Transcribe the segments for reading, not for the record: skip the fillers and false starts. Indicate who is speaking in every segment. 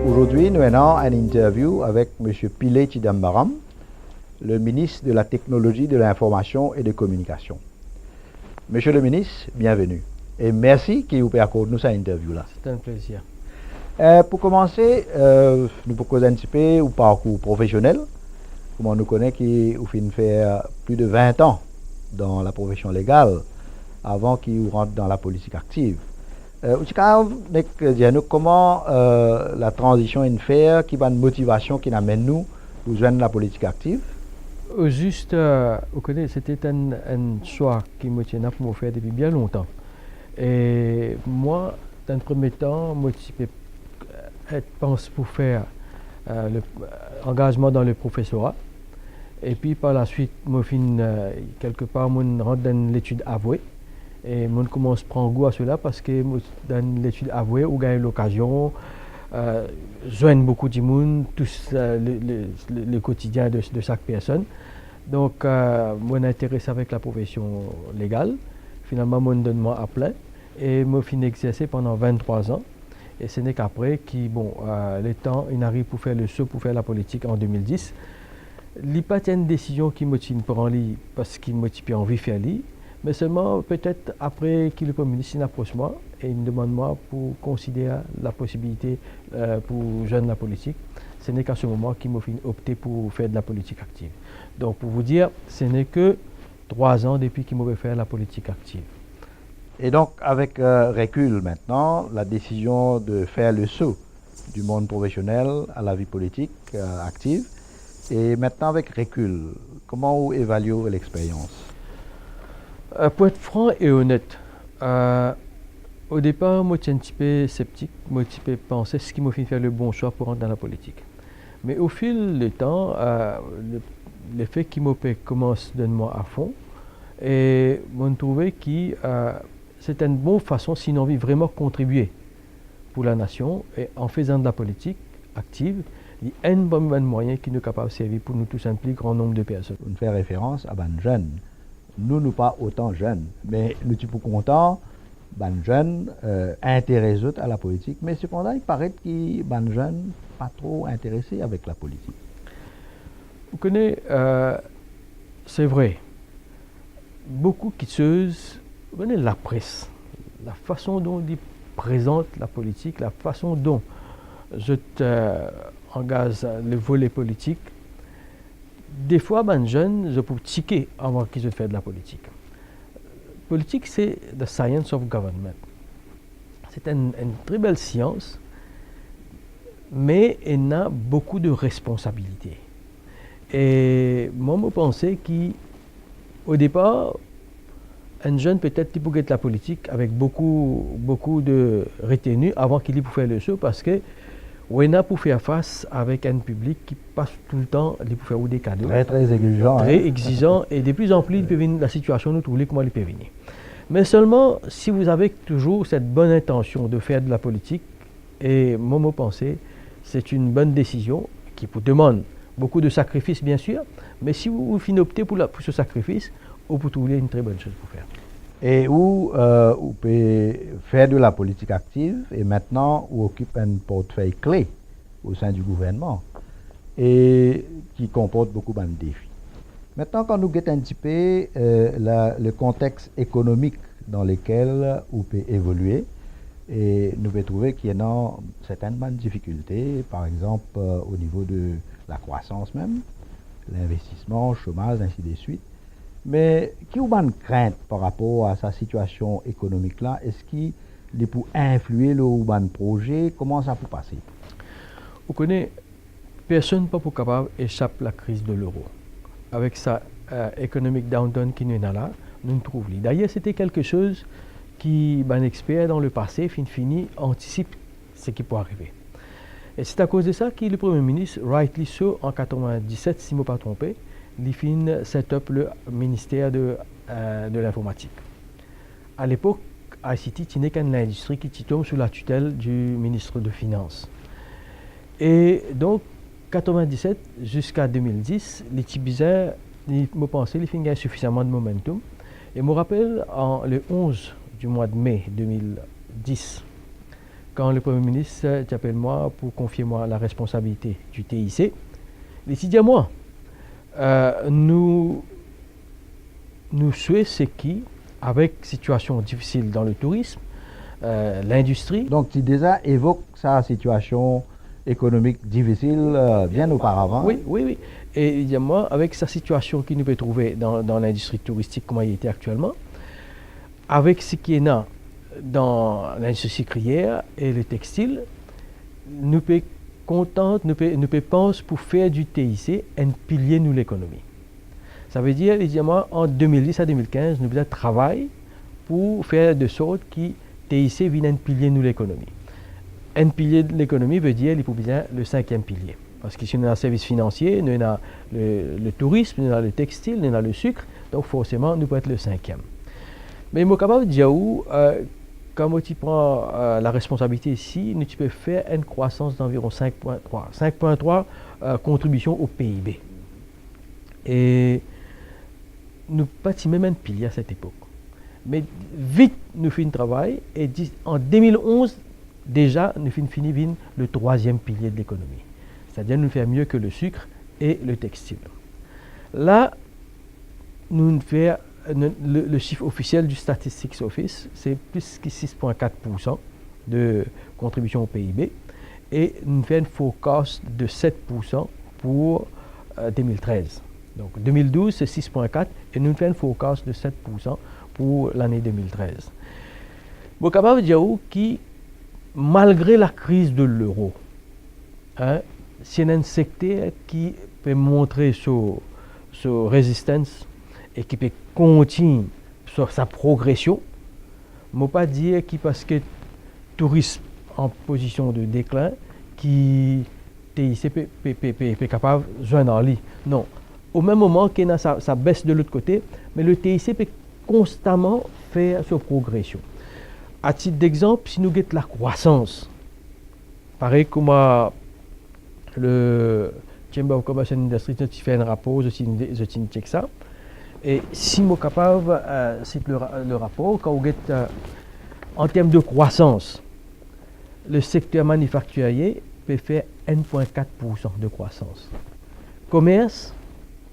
Speaker 1: Aujourd'hui, nous avons une interview avec M. Pillay Chidambaram, le ministre de la Technologie de l'Information et des Communications. Monsieur le ministre, bienvenue. Et merci qu'il vous accorde nous cette interview-là.
Speaker 2: C'est un plaisir.
Speaker 1: Pour commencer, nous pouvons causer un petit peu au parcours professionnel. Comment nous connaissons qui vous fait plus de 20 ans dans la profession légale avant qu'il rentre dans la politique active. Comment la transition est faite, qui va une motivation qui amène nous pour joindre la politique active?
Speaker 2: Au juste, vous connaissez, c'était un choix qui me tenait pour me faire depuis bien longtemps. Et moi, dans le premier temps, je pense pour faire l'engagement dans le professorat. Et puis par la suite, quelque part, je rentre dans l'étude avouée. Et je commence à prendre goût à cela parce que dans l'étude avouée, on gagne l'occasion joindre beaucoup de monde, tous le quotidien de chaque personne. Donc, je suis intéressé avec la profession légale. Finalement, je donne moi à plein et je finis exercer pendant 23 ans. Et ce n'est qu'après le temps, il arrive pour faire le saut, pour faire la politique en 2010. Il n'y a pas une décision qui me prend parce qu'il me envie de faire li. Mais seulement peut-être après que le Premier ministre approche moi et il me demande moi pour considérer la possibilité pour joindre la politique. Ce n'est qu'à ce moment qu'il m'a opté pour faire de la politique active. Donc pour vous dire, ce n'est que 3 ans depuis qu'il m'a fait la politique active.
Speaker 1: Et donc avec recul maintenant, la décision de faire le saut du monde professionnel à la vie politique active, et maintenant avec recul, comment vous évaluez l'expérience?
Speaker 2: Pour être franc et honnête, au départ, moi j'étais un petit peu sceptique, moi j'étais un petit peu pensé ce qui m'a fait faire le bon choix pour rentrer dans la politique. Mais au fil du temps, le fait qu'il m'a commence à donner moi à fond, et j'ai trouvé que c'est une bonne façon, si on veut vraiment contribuer pour la nation, et en faisant de la politique active, il y a un bon moyen qui nous est capable de servir pour nous tous un plus grand nombre de personnes.
Speaker 1: On fait référence à des jeunes. Nous pas autant jeunes, mais nous sommes contents, les jeunes intéressés à la politique, mais cependant, il paraît que les jeunes pas trop intéressés avec la politique.
Speaker 2: Vous connaissez, c'est vrai, beaucoup qui vous connaissez la presse, la façon dont ils présentent la politique, la façon dont je engage le volet politique. Des fois, les jeunes, je peux tiquer avant qu'ils aient fait de la politique. Politique, c'est the science of government. C'est une très belle science, mais elle a beaucoup de responsabilités. Et moi, je pensais qu'au départ, un jeune peut-être il peut être la politique avec beaucoup de retenue avant qu'il puisse faire le saut parce que on a pour faire face avec un public qui passe tout le temps pour faire des cadeaux.
Speaker 1: Très exigeant.
Speaker 2: Très exigeant et de plus en plus la situation nous trouve comment il peut venir. Mais seulement si vous avez toujours cette bonne intention de faire de la politique, et moi je pense c'est une bonne décision qui vous demande beaucoup de sacrifices bien sûr, mais si vous finissez opter pour ce sacrifice, vous pouvez trouver une très bonne chose pour faire.
Speaker 1: Et où vous pouvez faire de la politique active et maintenant vous occupez un portefeuille clé au sein du gouvernement et qui comporte beaucoup de défis. Maintenant, quand nous regardons un petit peu le contexte économique dans lequel vous pouvez évoluer, et nous pouvons trouver qu'il y a certaines difficultés, par exemple au niveau de la croissance même, l'investissement, le chômage, ainsi de suite. Mais qui a une crainte par rapport à sa situation économique-là? Est-ce qu'il peut influer le projet? Comment ça peut passer?
Speaker 2: Vous connaissez, personne n'est pas capable d'échapper à la crise de l'euro. Avec sa économique downturn qui nous est là, nous nous trouvons. D'ailleurs, c'était quelque chose qui, un expert dans le passé, fini, anticipe ce qui peut arriver. Et c'est à cause de ça que le Premier ministre, rightly so, en 1997, si je ne me pas trompé, il fin set up le ministère de l'informatique. À l'époque, ICT n'est qu'une industrie qui tombe sous la tutelle du ministre de Finances. Et donc, 1997 jusqu'à 2010, les Tibizans, je pense qu'ils ont suffisamment de momentum. Et je me rappelle, le 11 du mois de mai 2010, quand le Premier ministre t'appelle moi pour confier moi la responsabilité du TIC, il dit à moi, nous souhaitons ce qui, avec situation difficile dans le tourisme, l'industrie.
Speaker 1: Donc tu déjà évoques sa situation économique difficile bien auparavant.
Speaker 2: Oui. Et évidemment, avec sa situation qu'il nous peut trouver dans l'industrie touristique, comme il était actuellement, avec ce qui est là dans l'industrie sucrière et le textile, nous peut contente, nous peut penser pour faire du TIC un pilier de l'économie. Ça veut dire, évidemment, en 2010 à 2015, nous devons travailler pour faire de sorte que TIC vienne un pilier de l'économie. Un pilier de l'économie veut dire qu'il faut bien le 5e pilier. Parce que si on a le service financier, nous avons le tourisme, nous avons le textile, nous avons le sucre, donc forcément, nous pouvons être le 5e. Mais je suis capable de dire quand tu prends la responsabilité ici, tu peux faire une croissance d'environ 5,3 contribution au PIB. Et nous bâtissons même un pilier à cette époque. Mais vite, nous faisons un travail et en 2011, déjà, nous finissons le 3e pilier de l'économie. C'est-à-dire nous faire mieux que le sucre et le textile. Là, nous faisons le chiffre officiel du Statistics Office, c'est plus que 6,4% de contribution au PIB. Et nous faisons un forecast de 7% pour 2013. Donc 2012, c'est 6,4% et nous faisons un forecast de 7% pour l'année 2013. Je suis capable de dire que malgré la crise de l'euro, c'est un secteur qui peut montrer sa résistance et qui peut continuer sur sa progression. Je ne peux pas dire que parce que le tourisme en position de déclin, qui TIC est capable de joindre en lit. Non. Au même moment qu'il y a sa baisse de l'autre côté, mais le TIC peut constamment faire sa progression. À titre d'exemple, si nous avons la croissance, pareil comme le Chamber of Commerce and Industry fait un rapport, je check ça. Et si nous sommes capables, c'est le rapport, quand vous êtes en termes de croissance, le secteur manufacturier peut faire 1,4% de croissance. Commerce,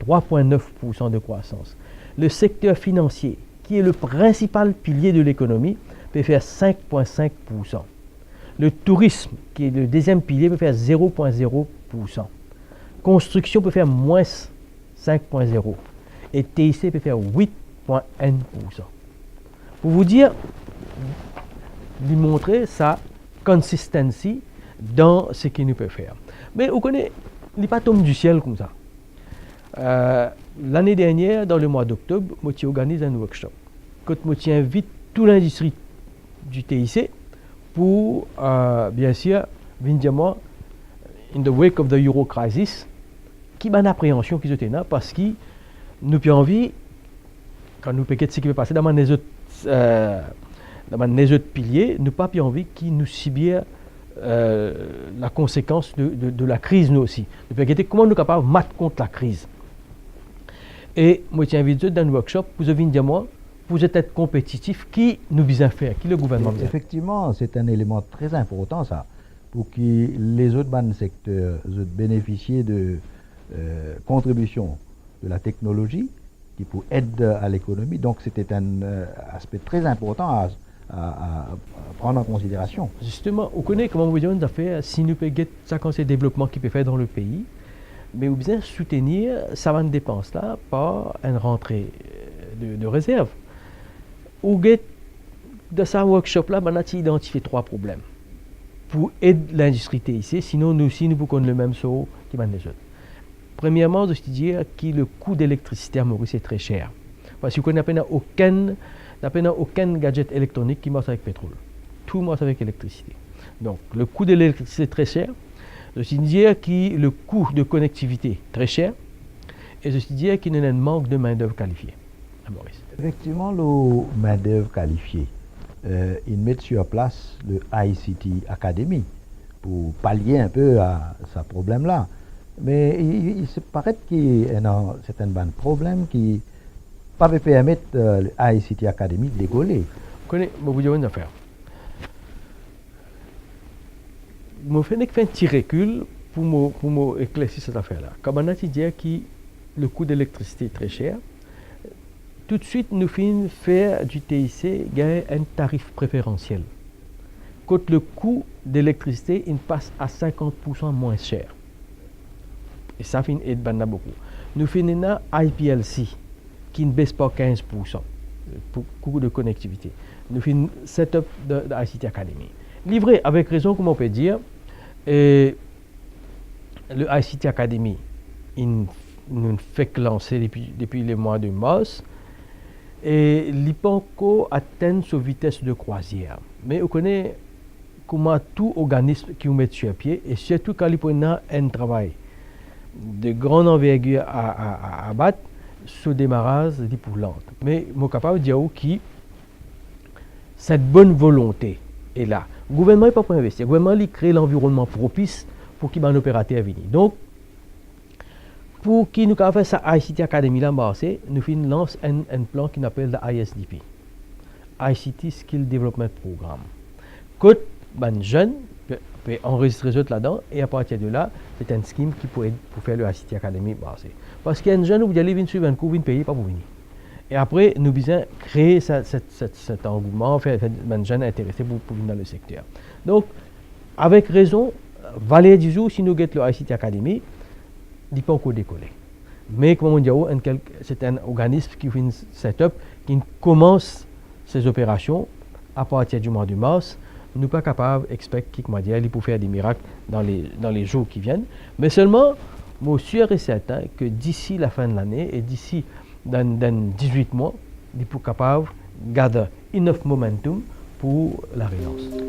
Speaker 2: 3,9% de croissance. Le secteur financier, qui est le principal pilier de l'économie, peut faire 5,5%. Le tourisme, qui est le deuxième pilier, peut faire 0,0%. Construction peut faire moins 5,0%. Et TIC peut faire 8,1%. Pour vous dire, lui montrer sa consistency dans ce qu'il nous peut faire. Mais vous connaissez, il n'est pas tombé du ciel comme ça. L'année dernière, dans le mois d'octobre, je organise un workshop. Quand je invite toute l'industrie du TIC pour, bien sûr, venir moi, in the wake of the Euro crisis, qui m'a une appréhension qu'ils étaient là parce que nous avons envie, quand nous regardons ce qui peut passer dans les autres piliers, nous n'avons pas envie qu'ils nous subissent la conséquence de la crise, nous aussi. Nous regardons comment nous sommes capables de battre contre la crise. Et moi, je t'invite dans un workshop pour venir dire moi, pour être compétitif, qui nous besoin faire, qui le gouvernement besoin.
Speaker 1: Effectivement, c'est un élément très important, ça, pour que les autres secteurs bénéficient de contributions de la technologie qui pour aider à l'économie. Donc c'était un aspect très important à prendre en considération.
Speaker 2: Justement, on connaît comment vous dire faire si nous pouvons get ça quand c'est le développement qui peut faire dans le pays, mais vous besoin soutenir ça va dépense là par une rentrée de réserve. Ou get de ce workshop là, on a identifié 3 problèmes pour aider l'industrie TIC, sinon nous aussi nous pouvons le même saut qui mène les autres. Premièrement, je dire que le coût d'électricité à Maurice est très cher. Parce qu'on n'a aucun gadget électronique qui marche avec pétrole. Tout marche avec électricité. Donc, le coût de l'électricité est très cher. Je dire que le coût de connectivité est très cher. Et je dire qu'il y a un manque de main-d'œuvre qualifiée à Maurice.
Speaker 1: Effectivement, le main-d'œuvre qualifiée, ils mettent sur place le ICT Academy pour pallier un peu à ce problème-là. Mais il se paraît qu'il y a un certain problème qui ne peut permettre l'ICT Academy de décoller.
Speaker 2: Vous dire une affaire. je fais un petit recul pour éclaircir cette affaire-là. Comme on a dit que le coût d'électricité est très cher, tout de suite, nous finissons faire du TIC gagner un tarif préférentiel. Quand le coût d'électricité il passe à 50% moins cher. Et ça finit aide beaucoup. Nous finissons IPLC qui ne baisse pas 15% pour coût de connectivité. Nous finissons setup de ICT Academy. Livré avec raison, comme on peut dire, le ICT Academy, il nous fait que lancer depuis les mois de mars. Et l'IPANCO atteint sa vitesse de croisière. Mais on connaît comment tout organisme qui nous met sur pied, et surtout quand il a un travail de grande envergure à battre, ce démarrage est pour lent. Mais je suis capable de dire que cette bonne volonté est là. Le gouvernement n'est pas pour investir. Le gouvernement il crée l'environnement propice pour qu'il y ait un opérateur à venir. Donc, pour qui nous avons fait ça ICT Academy là, nous lançons un plan qui s'appelle le ISDP, ICT Skill Development Programme. Quand les jeunes peuvent enregistrer là-dedans, et à partir de là, c'est un scheme qui peut aider pour faire le ICT Academy. Parce qu'il y a un jeune où vous allez venir suivre un cours, vous ne payez pas pour venir. Et après, nous devons créer cet engouement, faire les jeunes intéressés pour venir dans le secteur. Donc, avec raison, valer 10 jours, si nous gagnons le ICT Academy, il n'est pas encore décollé. Mais comme on dit, c'est un organisme qui fait une setup, qui commence ses opérations à partir du mois de mars. Nous ne sommes pas capables d'expecter qu'il peut faire des miracles dans les jours qui viennent. Mais seulement, je suis sûr et certain que d'ici la fin de l'année et d'ici dans 18 mois, il est capable de garder enough momentum pour la relance.